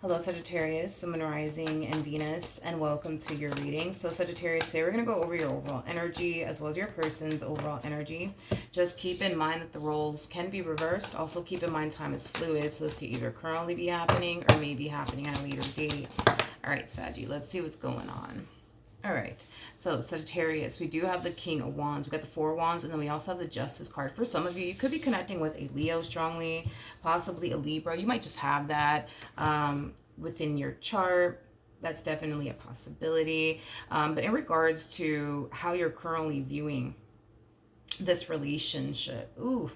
Hello, Sagittarius, Sun, Moon, Rising, and Venus, and welcome to your reading. So, Sagittarius, today we're going to go over your overall energy as well as your person's overall energy. Just keep in mind that the roles can be reversed. Also, keep in mind time is fluid, so this could either currently be happening or maybe happening at a later date. All right, Saggy, let's see what's going on. All right, so Sagittarius, we do have the King of Wands. We got the Four of Wands, and then we also have the Justice card. For some of you, you could be connecting with a Leo strongly, possibly a Libra. You might just have that within your chart. That's definitely a possibility. But in regards to how you're currently viewing this relationship, ooh,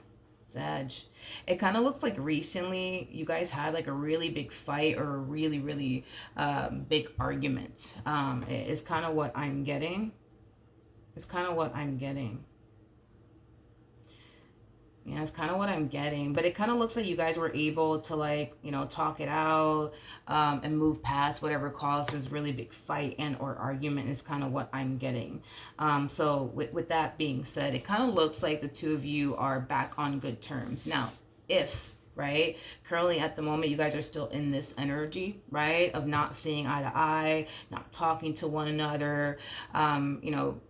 Sag. It kind of looks like recently you guys had like a really big fight or a really big argument. Is kind of what I'm getting. It's kind of what I'm getting. Yeah, it's kind of what I'm getting. But it kind of looks like you guys were able to, like, you know, talk it out and move past whatever caused this really big fight and or argument is kind of what I'm getting. So with that being said, it kind of looks like the two of you are back on good terms. Now, if, right, currently at the moment you guys are still in this energy, right, of not seeing eye to eye, not talking to one another, you know,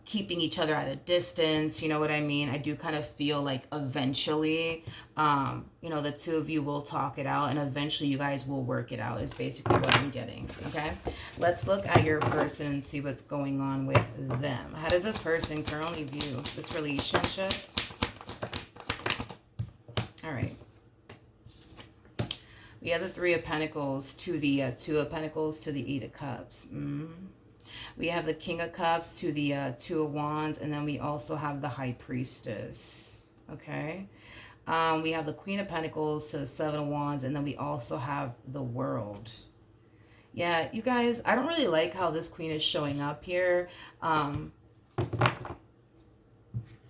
keeping each other at a distance, you know what I mean? I do kind of feel like eventually, you know, the two of you will talk it out and eventually you guys will work it out is basically what I'm getting, okay? Let's look at your person and see what's going on with them. How does this person currently view this relationship? All right. We have the Three of Pentacles to the Two of Pentacles to the Eight of Cups. We have the King of Cups to the Two of Wands, and then we also have the High Priestess, okay? We have the Queen of Pentacles to the Seven of Wands, and then we also have the World. Yeah, you guys, I don't really like how this Queen is showing up here.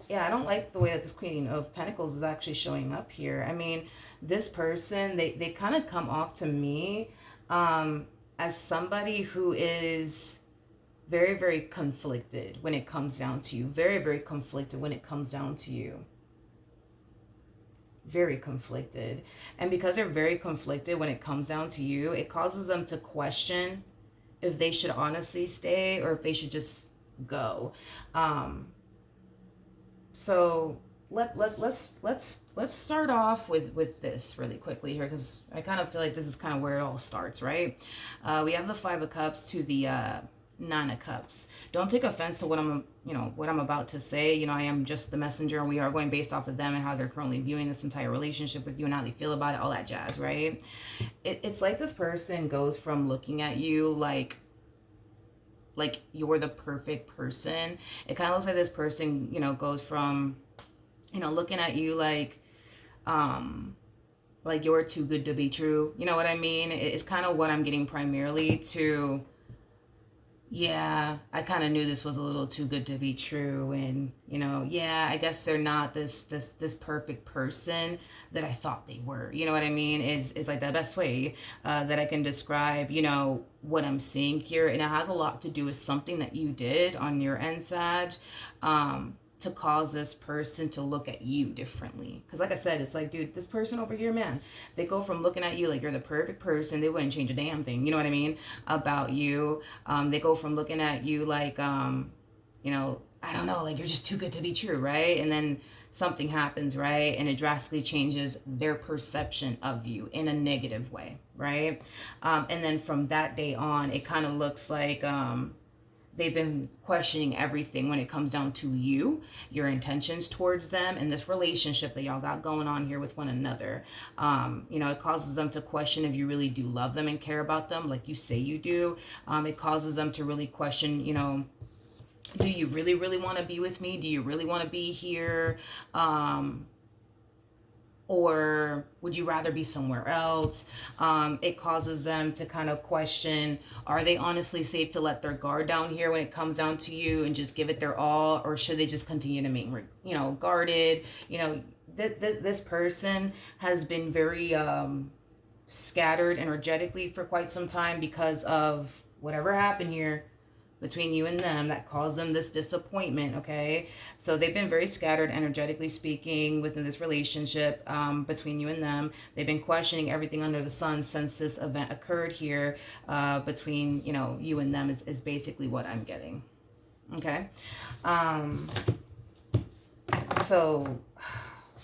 Yeah, I don't like the way that this Queen of Pentacles is actually showing up here. I mean, this person, they kind of come off to me as somebody who is very conflicted when it comes down to you. Very conflicted when it comes down to you. Very conflicted. And because they're very conflicted when it comes down to you, it causes them to question if they should honestly stay or if they should just go. So let's start off with this really quickly here, because I kind of feel like this is kind of where it all starts, right? We have the Five of Cups to the Nine of Cups. Don't take offense to what I'm about to say. You know, I am just the messenger, and we are going based off of them and how they're currently viewing this entire relationship with you and how they feel about it, all that jazz, right? It's like this person goes from looking at you like you're the perfect person. It kind of looks like this person, you know, goes from, you know, looking at you like you're too good to be true. You know what I mean? It's kind of what I'm getting primarily to. Yeah, I kind of knew this was a little too good to be true, and you know, yeah, I guess they're not this perfect person that I thought they were. You know what I mean? Is like the best way that I can describe, you know, what I'm seeing here, and it has a lot to do with something that you did on your end, Sag, to cause this person to look at you differently. Because like I said, it's like, dude, this person over here, man, they go from looking at you like you're the perfect person, they wouldn't change a damn thing, you know what I mean, about you. They go from looking at you like, you know, I don't know, like you're just too good to be true, right? And then something happens, right? And it drastically changes their perception of you in a negative way, right? And then from that day on, it kind of looks like, they've been questioning everything when it comes down to you, your intentions towards them, and this relationship that y'all got going on here with one another. You know, it causes them to question if you really do love them and care about them like you say you do. It causes them to really question, you know, do you really want to be with me? Do you really want to be here? Or would you rather be somewhere else? It causes them to kind of question, are they honestly safe to let their guard down here when it comes down to you and just give it their all? Or should they just continue to remain, you know, guarded? You know, this person has been very scattered energetically for quite some time because of whatever happened here. between you and them that caused them this disappointment, okay? So they've been very scattered, energetically speaking, within this relationship, between you and them. They've been questioning everything under the sun since this event occurred here, between, you know, you and them is basically what I'm getting, okay? So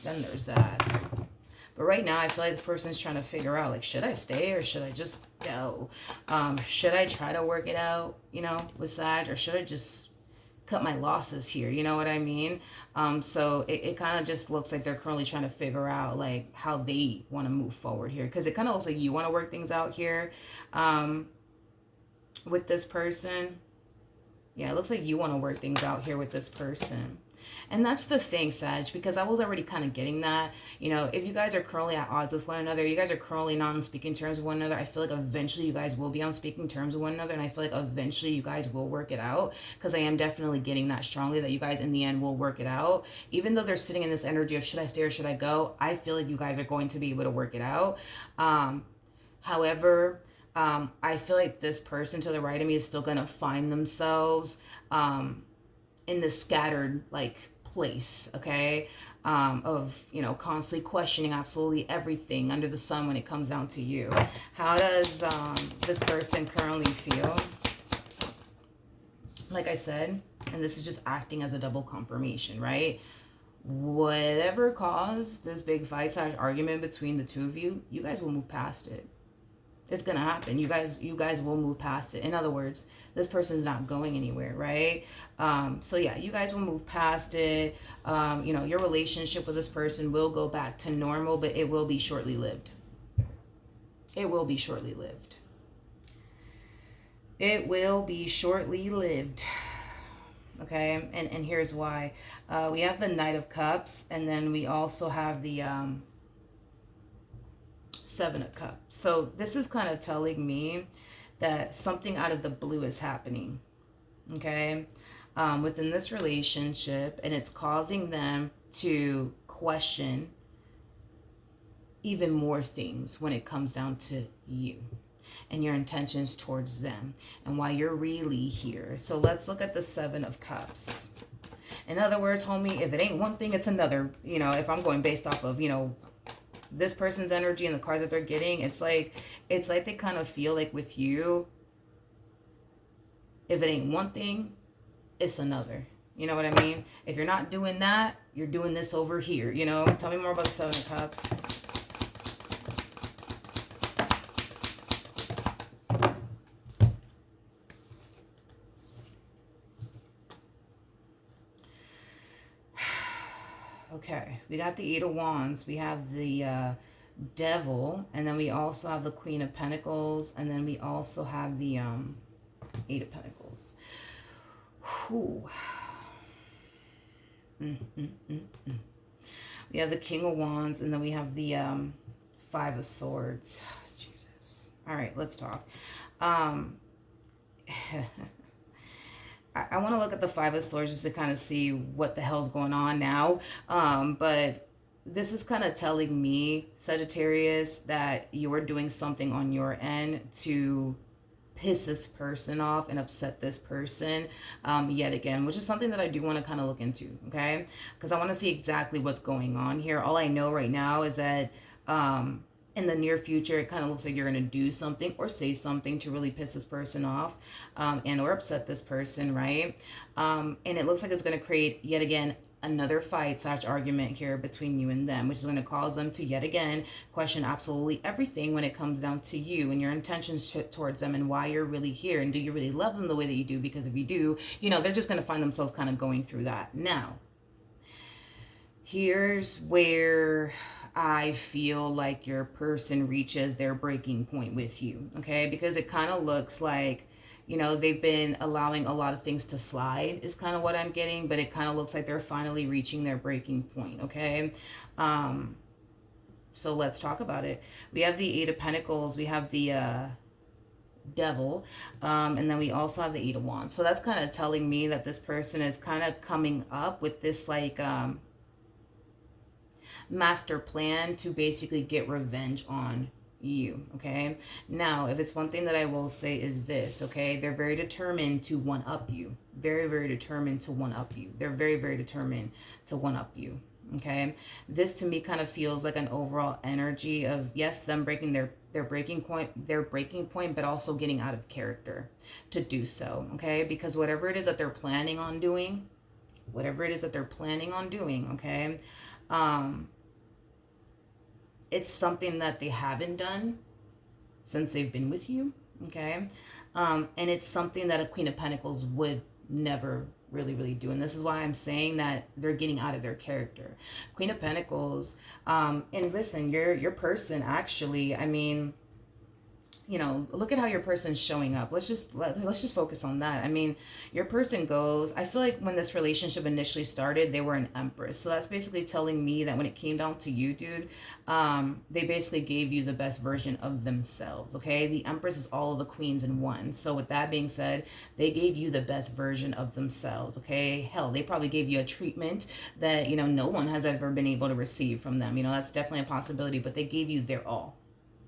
then there's that. But right now, I feel like this person's trying to figure out, like, should I stay or should I just go? Should I try to work it out, you know, with Sag, or should I just cut my losses here? You know what I mean? So it kind of just looks like they're currently trying to figure out, like, how they want to move forward here. Because it kind of looks like you want to work things out here with this person. Yeah, it looks like you want to work things out here with this person. And that's the thing, Sag, because I was already kind of getting that. You know, if you guys are currently at odds with one another, you guys are currently not on speaking terms with one another, I feel like eventually you guys will be on speaking terms with one another. And I feel like eventually you guys will work it out, because I am definitely getting that strongly, that you guys in the end will work it out. Even though they're sitting in this energy of should I stay or should I go, I feel like you guys are going to be able to work it out. However, I feel like this person to the right of me is still going to find themselves in this scattered, like, place, okay, of, you know, constantly questioning absolutely everything under the sun when it comes down to you. How does this person currently feel? Like I said, and this is just acting as a double confirmation, right? Whatever caused this big fight / argument between the two of you, you guys will move past it. It's gonna happen. You guys will move past it. In other words, this person's not going anywhere, right? So yeah, you guys will move past it. You know, your relationship with this person will go back to normal, but it will be shortly lived. It will be shortly lived. It will be shortly lived. Okay, and here's why. We have the Knight of Cups, and then we also have the Seven of Cups. So this is kind of telling me that something out of the blue is happening, okay, within this relationship, and it's causing them to question even more things when it comes down to you and your intentions towards them and why you're really here. So let's look at the Seven of Cups. In other words, homie, if it ain't one thing, it's another. You know, if I'm going based off of, you know, this person's energy and the cards that they're getting, it's like they kind of feel like with you, if it ain't one thing, it's another. You know what I mean? If you're not doing that, you're doing this over here. You know, tell me more about the Seven of Cups. Okay, we got the Eight of Wands. We have the Devil, and then we also have the Queen of Pentacles, and then we also have the Eight of Pentacles. Whew. We have the King of Wands, and then we have the Five of Swords. Jesus. All right, let's talk. I want to look at the Five of Swords just to kind of see what the hell's going on now. But this is kind of telling me, Sagittarius, that you're doing something on your end to piss this person off and upset this person yet again, which is something that I do want to kind of look into, okay? Because I want to see exactly what's going on here. All I know right now is that in the near future, it kind of looks like you're going to do something or say something to really piss this person off and or upset this person, right? And it looks like it's going to create, yet again, another fight / argument here between you and them, which is going to cause them to, yet again, question absolutely everything when it comes down to you and your intentions towards them and why you're really here. And do you really love them the way that you do? Because if you do, you know, they're just going to find themselves kind of going through that. Now, here's where I feel like your person reaches their breaking point with you, okay? Because it kind of looks like, you know, they've been allowing a lot of things to slide is kind of what I'm getting, but it kind of looks like they're finally reaching their breaking point, okay? So let's talk about it. We have the Eight of Pentacles, we have the Devil, and then we also have the Eight of Wands. So that's kind of telling me that this person is kind of coming up with this, like, master plan to basically get revenge on you. Okay, now if it's one thing that I will say is this, okay, they're very determined to one up you, very, very determined to one up you. They're very, very determined to one up you. Okay, this to me kind of feels like an overall energy of, yes, them breaking their breaking point, but also getting out of character to do so. Okay, because whatever it is that they're planning on doing, okay, um it's something that they haven't done since they've been with you. Okay, and it's something that a Queen of Pentacles would never really, really do. And this is why I'm saying that they're getting out of their character. Queen of Pentacles, and listen, your person actually, I mean, you know, look at how your person's showing up. Let's just focus on that. I mean, your person goes, I feel like when this relationship initially started, they were an empress. So that's basically telling me that when it came down to you, dude, they basically gave you the best version of themselves. Okay, the empress is all of the queens in one. So with that being said, they gave you the best version of themselves. Okay, hell, they probably gave you a treatment that, you know, no one has ever been able to receive from them. You know, that's definitely a possibility, but they gave you their all.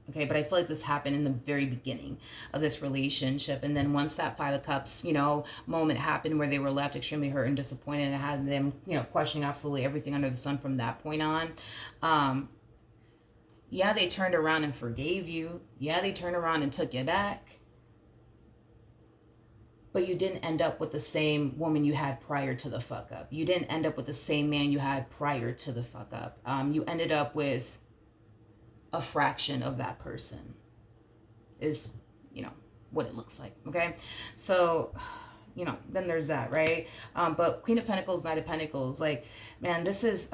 Okay, but I feel like this happened in the very beginning of this relationship. And then once that Five of Cups, you know, moment happened where they were left extremely hurt and disappointed, and had them, you know, questioning absolutely everything under the sun from that point on. Yeah, they turned around and forgave you. Yeah, they turned around and took you back. But you didn't end up with the same woman you had prior to the fuck up. You didn't end up with the same man you had prior to the fuck up. You ended up with a fraction of that person, is, you know, what it looks like. Okay, so, you know, then there's that, right? But Queen of Pentacles, Knight of Pentacles, like, man, this is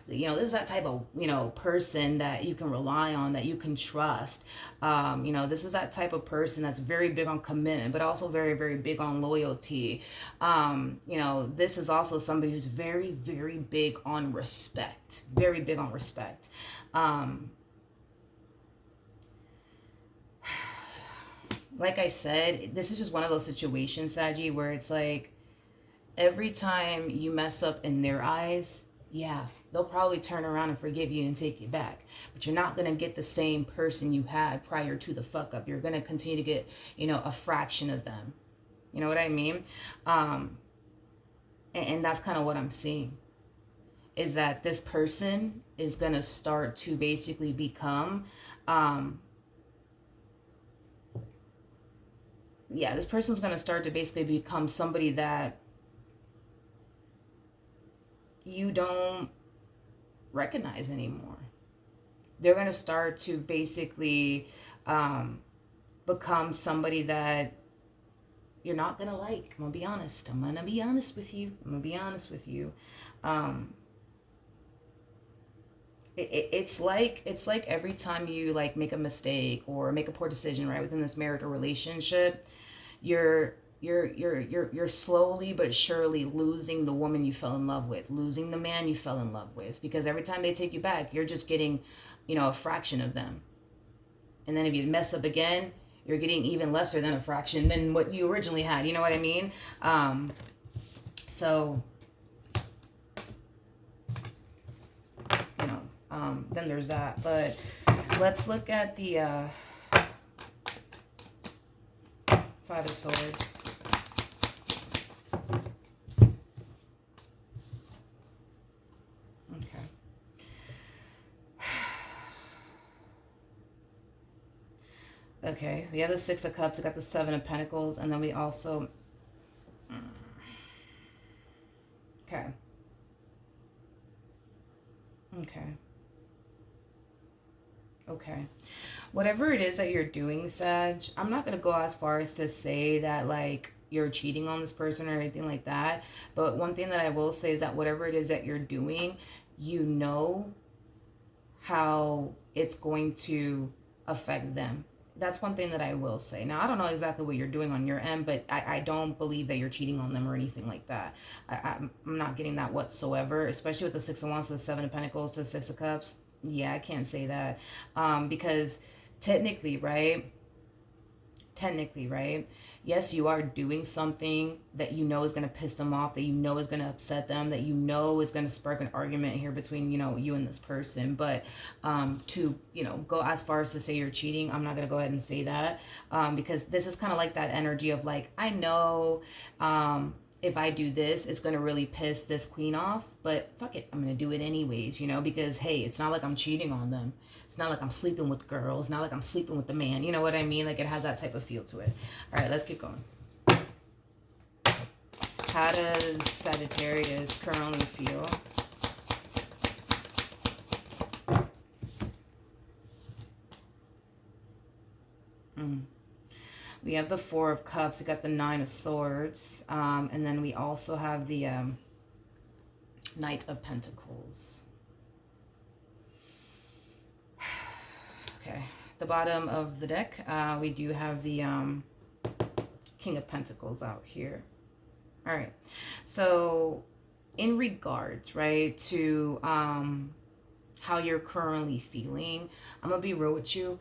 you know, this is that type of, you know, person that you can rely on, that you can trust. You know, this is that type of person that's very big on commitment, but also very, very big on loyalty. You know, this is also somebody who's very, very big on respect, very big on respect. Like I said, this is just one of those situations, Saggy, where it's like every time you mess up in their eyes, yeah, they'll probably turn around and forgive you and take you back. But you're not going to get the same person you had prior to the fuck up. You're going to continue to get, you know, a fraction of them. You know what I mean? And that's kind of what I'm seeing, is that this person is going to start to basically become, yeah, this person's going to start to basically become somebody that you don't recognize anymore. They're going to start to basically become somebody that you're not going to like. I'm going to be honest. I'm going to be honest with you. It's like every time you like make a mistake or make a poor decision, right, within this marriage or relationship, you're slowly but surely losing the woman you fell in love with, losing the man you fell in love with, because every time they take you back, you're just getting, you know, a fraction of them. And then if you mess up again, you're getting even lesser than a fraction than what you originally had. You know what I mean? So, you know, then there's that. But let's look at the Five of Swords. Okay, we have the Six of Cups, we got the Seven of Pentacles, and then we also... Okay. Okay. Whatever it is that you're doing, Sag, I'm not going to go as far as to say that, like, you're cheating on this person or anything like that. But one thing that I will say is that whatever it is that you're doing, you know how it's going to affect them. That's one thing that I will say. Now, I don't know exactly what you're doing on your end, but I don't believe that you're cheating on them or anything like that. I'm not getting that whatsoever, especially with the Six of Wands to the Seven of Pentacles to the Six of Cups. Yeah, I can't say that. Because technically, right, technically, right? Yes, you are doing something that you know is going to piss them off, that you know is going to upset them, that you know is going to spark an argument here between, you and this person. But to, go as far as to say you're cheating, I'm not going to go ahead and say that, because this is kind of like that energy of like, I know, if I do this, it's going to really piss this queen off, but fuck it, I'm going to do it anyways, because hey, it's not like I'm cheating on them. It's not like I'm sleeping with girls. It's not like I'm sleeping with the man. You know what I mean? Like, it has that type of feel to it. All right, let's keep going. How does Sagittarius currently feel? We have the Four of Cups. We got the Nine of Swords. And then we also have the Knight of Pentacles. Okay. The bottom of the deck, we do have the King of Pentacles out here. All right. So in regards, right, to how you're currently feeling, I'm going to be real with you.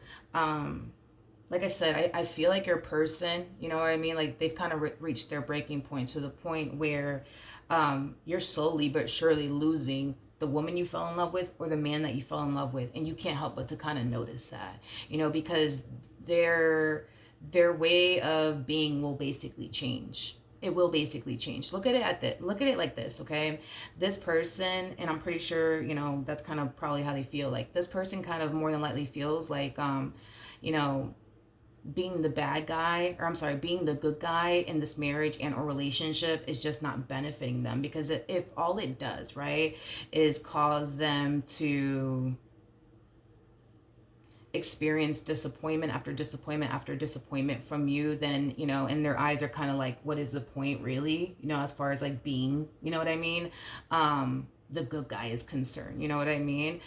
Like I said, I feel like your person, you know what I mean? Like, they've kind of reached their breaking point, to the point where you're slowly but surely losing the woman you fell in love with, or the man that you fell in love with. And you can't help but to kind of notice that, because their way of being will basically change. It will basically change. Look at it like this, okay? This person, and I'm pretty sure, that's kind of probably how they feel. Like, this person kind of more than likely feels like, being the bad guy, or I'm sorry, being the good guy in this marriage and or relationship is just not benefiting them, because if all it does, right, is cause them to experience disappointment after disappointment after disappointment from you, then, and their eyes are kind of like, what is the point really, as far as like being, you know what I mean, the good guy is concerned, you know what I mean?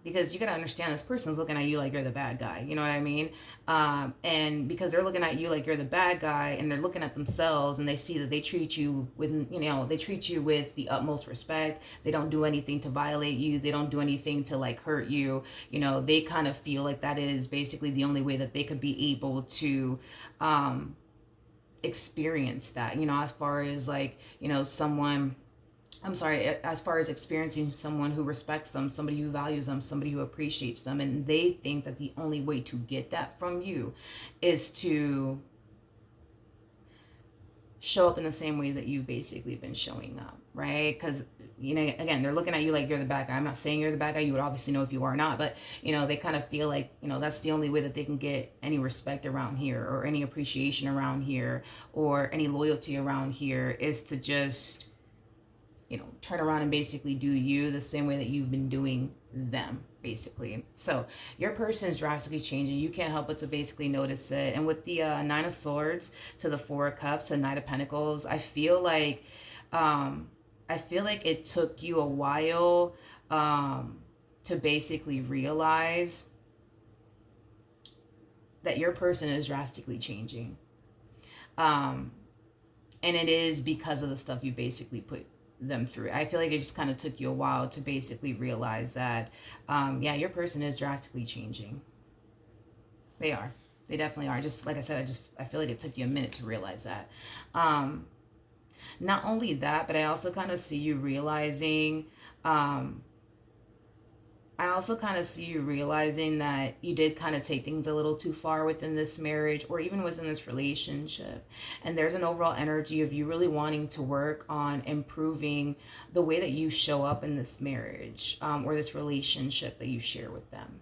Because you got to understand, this person's looking at you like you're the bad guy, you know what I mean? And because they're looking at you like you're the bad guy, and they're looking at themselves, and they see that they treat you with, they treat you with the utmost respect. They don't do anything to violate you. They don't do anything to like hurt you. They kind of feel like that is basically the only way that they could be able to, experience that, as far as like, someone, I'm sorry, as far as experiencing someone who respects them, somebody who values them, somebody who appreciates them. And they think that the only way to get that from you is to show up in the same ways that you've basically been showing up, right? Because, again, they're looking at you like you're the bad guy. I'm not saying you're the bad guy. You would obviously know if you are not. But, they kind of feel like, that's the only way that they can get any respect around here, or any appreciation around here, or any loyalty around here, is to just, turn around and basically do you the same way that you've been doing them, basically. So your person is drastically changing. You can't help but to basically notice it. And with the Nine of Swords to the Four of Cups and Knight of Pentacles, I feel like it took you a while to basically realize that your person is drastically changing. And it is because of the stuff you basically put them through. I feel like it just kind of took you a while to basically realize that, yeah, your person is drastically changing. They are. They definitely are. Just like I said, I feel like it took you a minute to realize that. Not only that, but I also kind of see you realizing, that you did kind of take things a little too far within this marriage, or even within this relationship. And there's an overall energy of you really wanting to work on improving the way that you show up in this marriage, or this relationship that you share with them.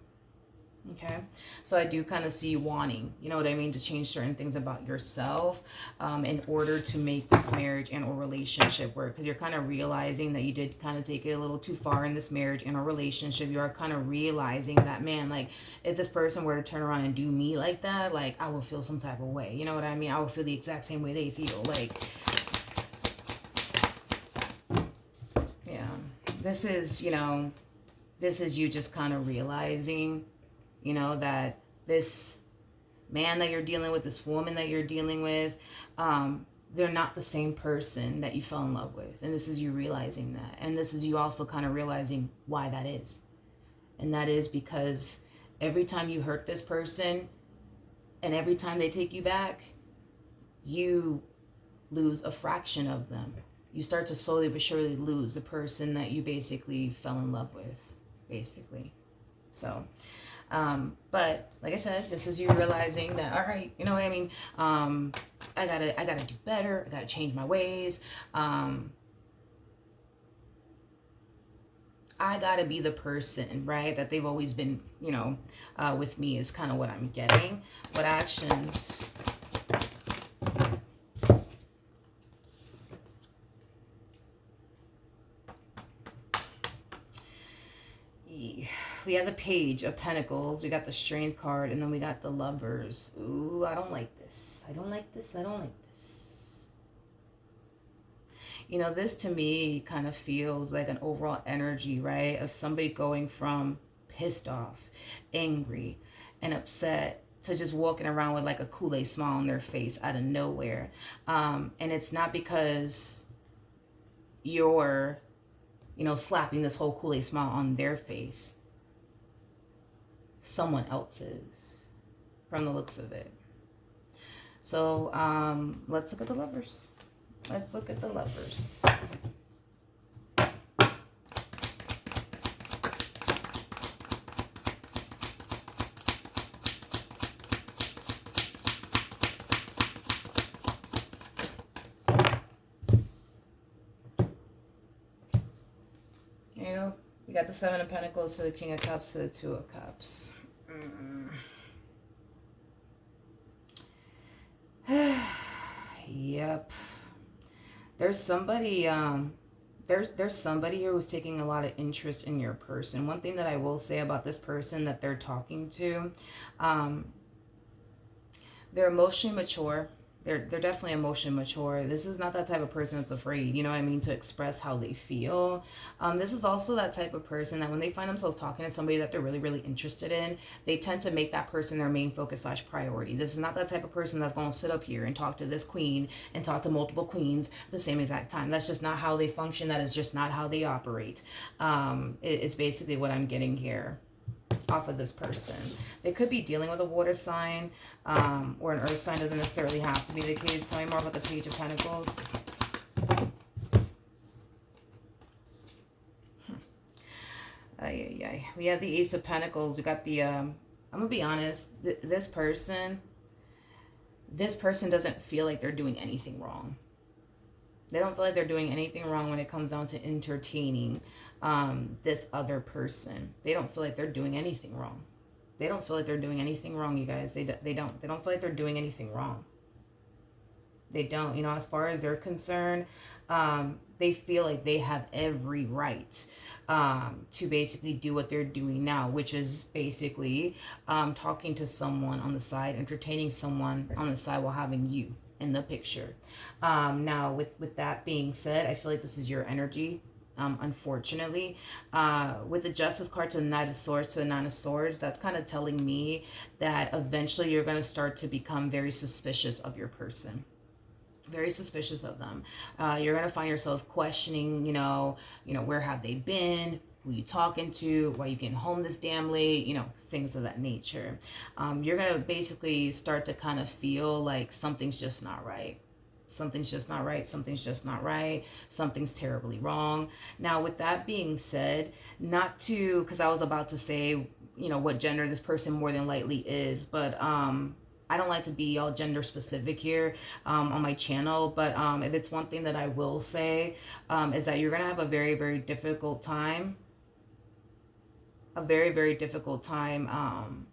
Okay, so I do kind of see you wanting, you know what I mean, to change certain things about yourself, in order to make this marriage and or relationship work. Because you're kind of realizing that you did kind of take it a little too far in this marriage and a relationship. You are kind of realizing that, man, like, if this person were to turn around and do me like that, like, I will feel some type of way. You know what I mean? I will feel the exact same way they feel. Like, yeah, this is you just kind of realizing, that this man that you're dealing with, this woman that you're dealing with, they're not the same person that you fell in love with. And this is you realizing that. And this is you also kind of realizing why that is. And that is because every time you hurt this person, And every time they take you back, you lose a fraction of them. You start to slowly but surely lose the person that you basically fell in love with, basically. So, but like I said, this is you realizing that, all right, you know what I mean? I gotta do better. I gotta change my ways. I gotta be the person, right, that they've always been, with me is kind of what I'm getting. What actions? We have the Page of Pentacles, we got the Strength card, and then we got the Lovers. Ooh, I don't like this. I don't like this. I don't like this. This to me kind of feels like an overall energy, right, of somebody going from pissed off, angry, and upset to just walking around with like a Kool-Aid smile on their face out of nowhere. And it's not because you're, slapping this whole Kool-Aid smile on their face. Someone else's, from the looks of it. So let's look at the Lovers. Let's look at the Lovers. There you go. We got the Seven of Pentacles to the King of Cups to the Two of Cups. Yep. There's somebody there's somebody here who's taking a lot of interest in your person. One thing that I will say about this person that they're talking to, they're emotionally mature. They're definitely emotionally mature. This is not that type of person that's afraid, you know what I mean, to express how they feel. This is also that type of person that when they find themselves talking to somebody that they're really, really interested in, they tend to make that person their main focus / priority. This is not that type of person that's going to sit up here and talk to this queen and talk to multiple queens at the same exact time. That's just not how they function. That is just not how they operate. It's basically what I'm getting here off of this person. They could be dealing with a water sign, or an earth sign. Doesn't necessarily have to be the case. Tell me more about the Page of Pentacles. We have the Ace of Pentacles. We got the I'm gonna be honest, this person doesn't feel like they're doing anything wrong. They don't feel like they're doing anything wrong when it comes down to entertaining this other person. They don't feel like they're doing anything wrong. They don't feel like they're doing anything wrong, you guys. They don't feel like they're doing anything wrong. They don't. As far as they're concerned, they feel like they have every right to basically do what they're doing now, which is basically talking to someone on the side, entertaining someone on the side while having you in the picture. Now, with that being said, I feel like this is your energy. Unfortunately, with the Justice card to the Knight of Swords to the Nine of Swords, that's kind of telling me that eventually you're going to start to become very suspicious of your person. Very suspicious of them. You're going to find yourself questioning, where have they been? Who you talking to? Why are you getting home this damn late? Things of that nature. You're going to basically start to kind of feel like something's just not right. Something's just not right. Something's just not right. Something's terribly wrong. Now, with that being said, because I was about to say, what gender this person more than likely is, but I don't like to be all gender specific here on my channel, but if it's one thing that I will say is that you're going to have a very, very difficult time. A very, very difficult time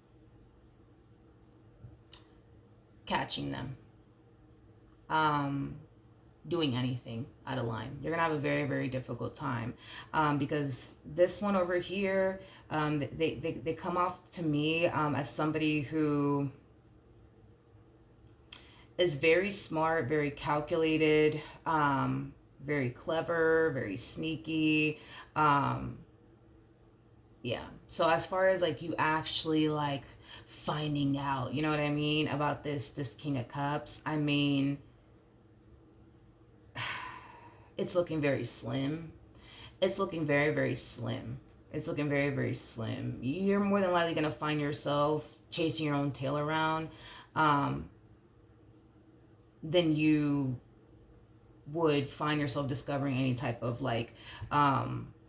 catching them. Doing anything out of line. You're gonna have a very, very difficult time because this one over here, they come off to me as somebody who is very smart, very calculated, very clever, very sneaky. Yeah. So as far as like you actually like finding out, you know what I mean, about this King of Cups, I mean, it's looking very slim. It's looking very, very slim. It's looking very, very slim. You're more than likely going to find yourself chasing your own tail around. then you would find yourself discovering any type of like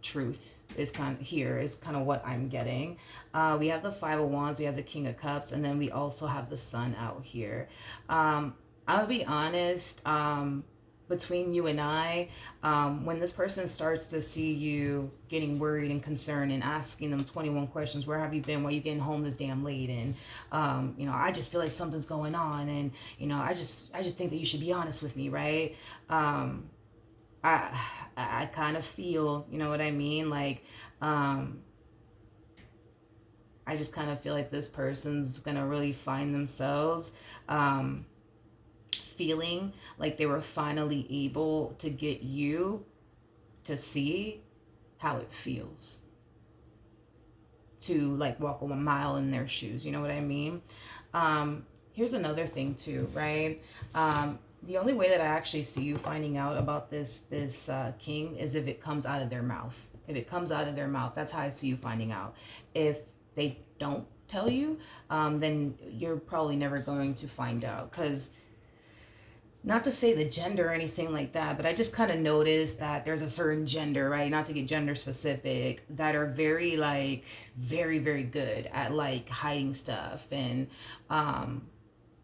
truth is kind of what I'm getting. We have the Five of Wands, we have the King of Cups, and then we also have the Sun out here. I'll be honest, between you and I, when this person starts to see you getting worried and concerned and asking them 21 questions, where have you been? Why are you getting home this damn late? And I just feel like something's going on, and I just think that you should be honest with me, right? I kind of feel, you know what I mean? Like, I just kind of feel like this person's gonna really find themselves feeling like they were finally able to get you to see how it feels to like walk a mile in their shoes. You know what I mean? Here's another thing too, right? The only way that I actually see you finding out about this king is if it comes out of their mouth. If it comes out of their mouth, that's how I see you finding out. If they don't tell you, then you're probably never going to find out. Because not to say the gender or anything like that, but I just kind of noticed that there's a certain gender, right? Not to get gender specific, that are very like very, very good at like hiding stuff and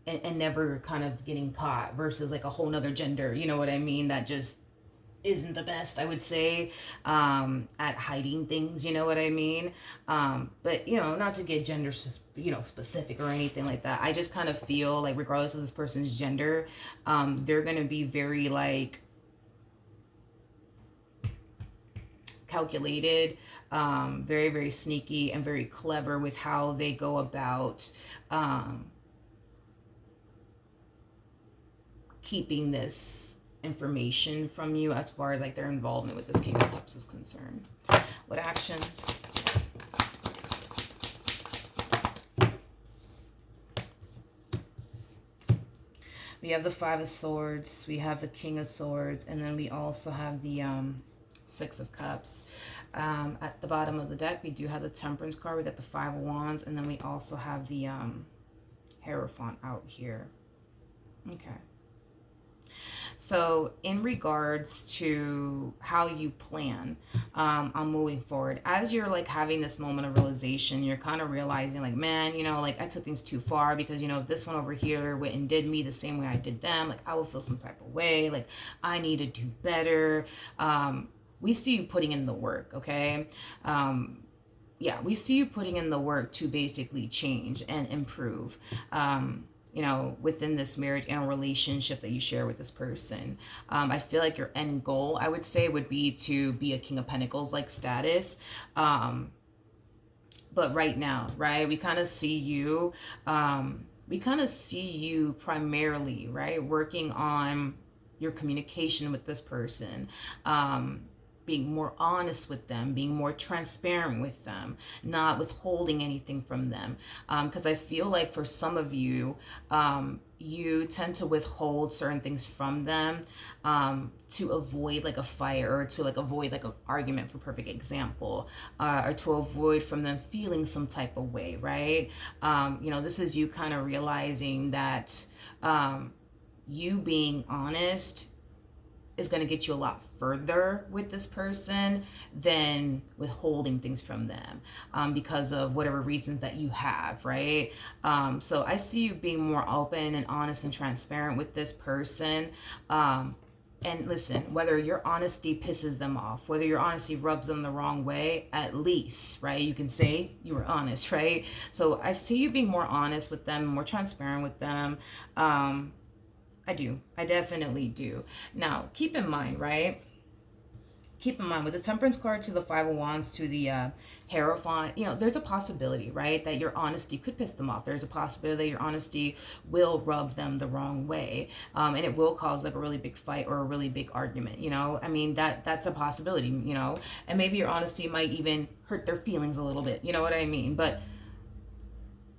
never kind of getting caught, versus like a whole nother gender, you know what I mean, that just isn't the best, I would say, at hiding things, you know what I mean? But not to get gender specific or anything like that, I just kind of feel like regardless of this person's gender, they're gonna be very like calculated, very, very sneaky, and very clever with how they go about keeping this information from you as far as like their involvement with this King of Cups is concerned. What actions? We have the Five of Swords, we have the King of Swords, and then we also have the Six of Cups. At the bottom of the deck, we do have the Temperance card, we got the Five of Wands, and then we also have the Hierophant out here. Okay. So in regards to how you plan on moving forward, as you're like having this moment of realization, you're kind of realizing like, man, like I took things too far, because if this one over here went and did me the same way I did them, like I will feel some type of way, like I need to do better. We see you putting in the work, okay? Yeah, we see you putting in the work to basically change and improve. Within this marriage and relationship that you share with this person. I feel like your end goal, I would say, would be to be a King of Pentacles like status. But right now, right, we kind of see you, primarily, right, working on your communication with this person. Being more honest with them, being more transparent with them, not withholding anything from them. Because I feel like for some of you, you tend to withhold certain things from them to avoid like a fight, or to like avoid like an argument, for perfect example, or to avoid from them feeling some type of way, right? This is you kind of realizing that you being honest is going to get you a lot further with this person than withholding things from them, because of whatever reasons that you have, right? So I see you being more open and honest and transparent with this person. And listen, whether your honesty pisses them off, whether your honesty rubs them the wrong way, at least, right, you can say you were honest, right? So I see you being more honest with them, more transparent with them. I do. I definitely do. Now, keep in mind, right? Keep in mind, with the Temperance card to the Five of Wands to the Hierophant, there's a possibility, right, that your honesty could piss them off. There's a possibility that your honesty will rub them the wrong way. And it will cause like a really big fight or a really big argument, I mean, that's a possibility, and maybe your honesty might even hurt their feelings a little bit, you know what I mean? But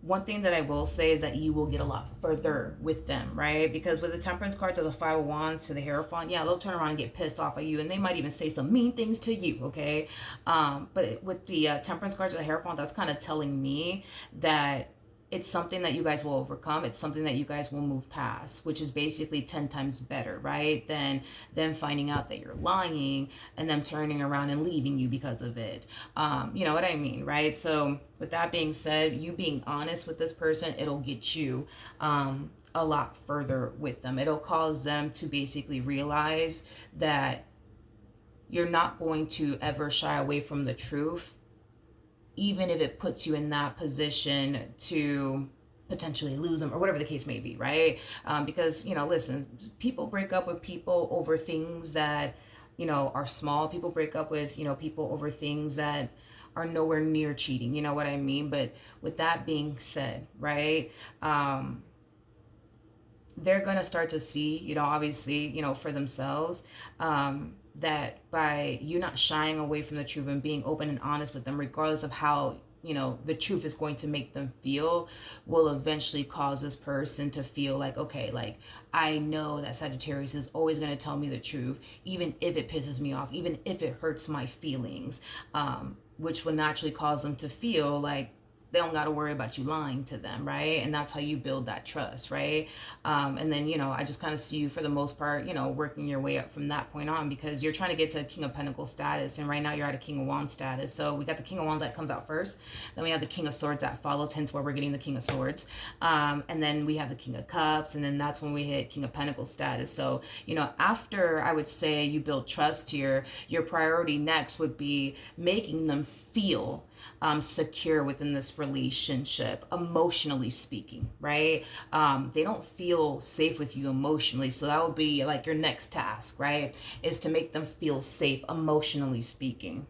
one thing that I will say is that you will get a lot further with them, right? Because with the Temperance card to the Five of Wands to the Hierophant, yeah, they'll turn around and get pissed off at you, and they might even say some mean things to you, okay? But with the Temperance card to the Hierophant, that's kind of telling me that it's something that you guys will overcome. It's something that you guys will move past, which is basically 10 times better, right? Than them finding out that you're lying and them turning around and leaving you because of it. You know what I mean, right? So with that being said, you being honest with this person, it'll get you a lot further with them. It'll cause them to basically realize that you're not going to ever shy away from the truth, even if it puts you in that position to potentially lose them or whatever the case may be, right? Because, you know, listen, people break up with people over things that, you know, are small. People break up with, you know, people over things that are nowhere near cheating, you know what I mean? But with that being said, right, they're going to start to see, you know, obviously, you know, for themselves, that by you not shying away from the truth and being open and honest with them, regardless of how, you know, the truth is going to make them feel, will eventually cause this person to feel like, okay, like, I know that Sagittarius is always going to tell me the truth, even if it pisses me off, even if it hurts my feelings, which will naturally cause them to feel like they don't got to worry about you lying to them, right? And that's how you build that trust, right? And then, you know, I just kind of see you for the most part, you know, working your way up from that point on, because you're trying to get to King of Pentacles status, and right now you're at a King of Wands status. So we got the King of Wands that comes out first, then we have the King of Swords that follows, hence why we're getting the King of Swords, and then we have the King of Cups, and then that's when we hit King of Pentacles status. So, you know, after I would say you build trust here, your priority next would be making them feel secure within this relationship, emotionally speaking, right? They don't feel safe with you emotionally. So that would be like your next task, right? Is to make them feel safe, emotionally speaking.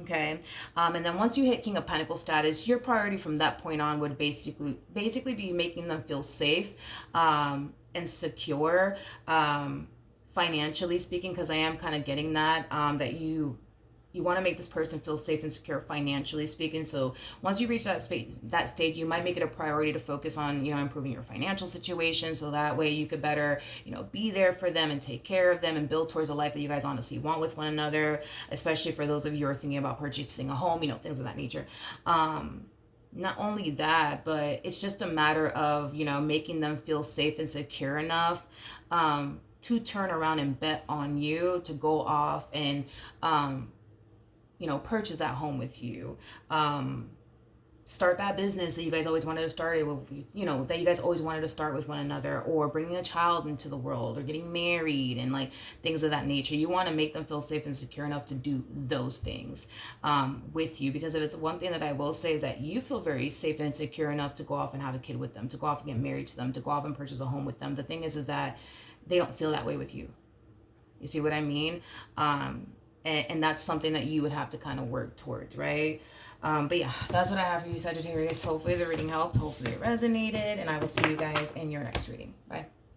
Okay. And then once you hit King of Pentacles status, your priority from that point on would basically be making them feel safe, and secure, financially speaking, because I am kind of getting that, that you want to make this person feel safe and secure financially speaking. So once you reach that stage, you might make it a priority to focus on, you know, improving your financial situation, so that way you could better, you know, be there for them and take care of them and build towards a life that you guys honestly want with one another, especially for those of you who are thinking about purchasing a home, you know, things of that nature. Not only that, but it's just a matter of, you know, making them feel safe and secure enough, to turn around and bet on you, to go off and, you know, purchase that home with you, start that business that you guys always wanted to start with, you know, that you guys always wanted to start with one another, or bringing a child into the world, or getting married, and like things of that nature. You want to make them feel safe and secure enough to do those things, with you, because if it's one thing that I will say is that you feel very safe and secure enough to go off and have a kid with them, to go off and get married to them, to go off and purchase a home with them. The thing is that they don't feel that way with you. You see what I mean? And that's something that you would have to kind of work towards, right? But yeah, that's what I have for you, Sagittarius. Hopefully the reading helped. Hopefully it resonated. And I will see you guys in your next reading. Bye.